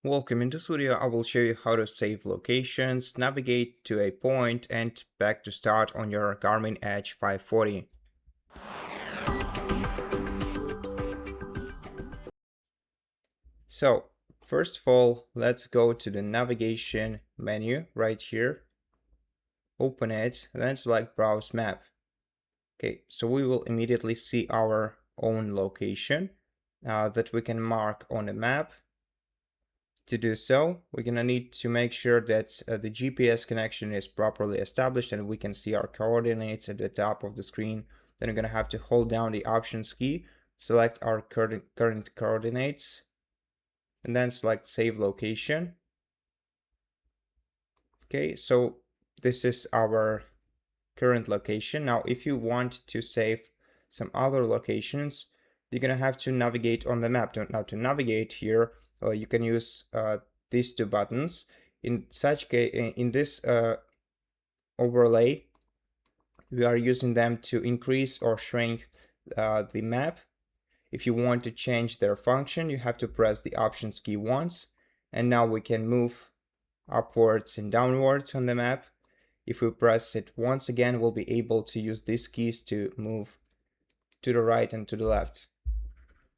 Welcome. In this video, I will show you how to save locations, navigate to a point, and back to start on your Garmin Edge 540. So, first of all, let's go to the navigation menu right here. Open it, and then select Browse Map. Okay, so we will immediately see our own location that we can mark on the map. To do so, we're going to need to make sure that the GPS connection is properly established and we can see our coordinates at the top of the screen. Then we're going to have to hold down the Options key, select our current coordinates, and then select Save Location. Okay, so this is our current location. Now, if you want to save some other locations, you're going to have to navigate on the map. Now, to navigate here, you can use these two buttons. In such case, in this overlay, we are using them to increase or shrink the map. If you want to change their function, you have to press the Options key once, and now we can move upwards and downwards on the map. If we press it once again, we'll be able to use these keys to move to the right and to the left.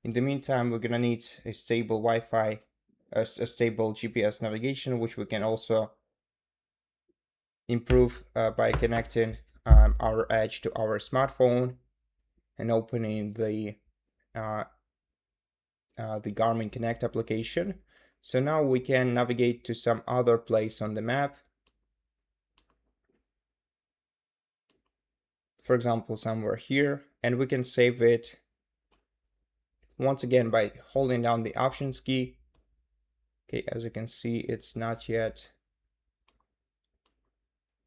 In the meantime, we're gonna need a stable Wi-Fi, a stable GPS navigation, which we can also improve by connecting our Edge to our smartphone and opening the Garmin Connect application. So now we can navigate to some other place on the map. For example, somewhere here, and we can save it once again by holding down the Options key. Okay, as you can see, it's not yet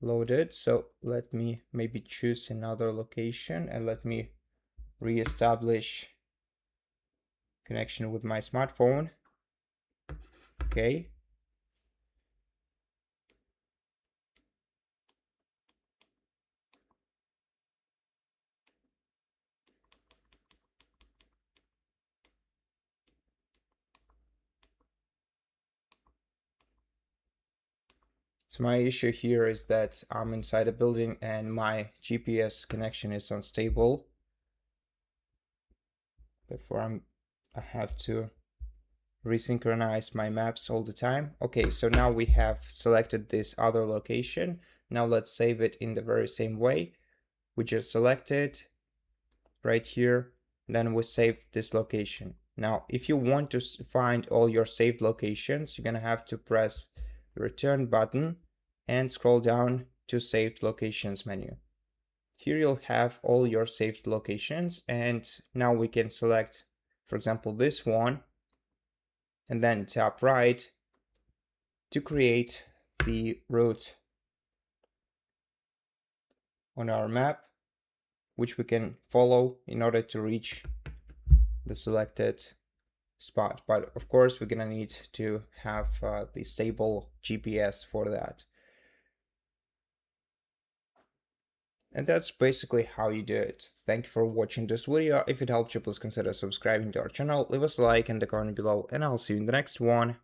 loaded, so let me maybe choose another location and let me re-establish connection with my smartphone. Okay. So my issue here is that I'm inside a building and my GPS connection is unstable. Therefore, I have to resynchronize my maps all the time. Okay, so now we have selected this other location. Now let's save it in the very same way. We just select it right here, and then we save this location. Now, if you want to find all your saved locations, you're gonna have to press the return button and scroll down to saved locations menu. Here you'll have all your saved locations, and now we can select, for example, this one, and then tap right to create the route on our map, which we can follow in order to reach the selected spot. But of course, we're gonna need to have the stable GPS for that. And that's basically how you do it. Thank you for watching this video. If it helped you, please consider subscribing to our channel, leave us a like in the comment below, and I'll see you in the next one.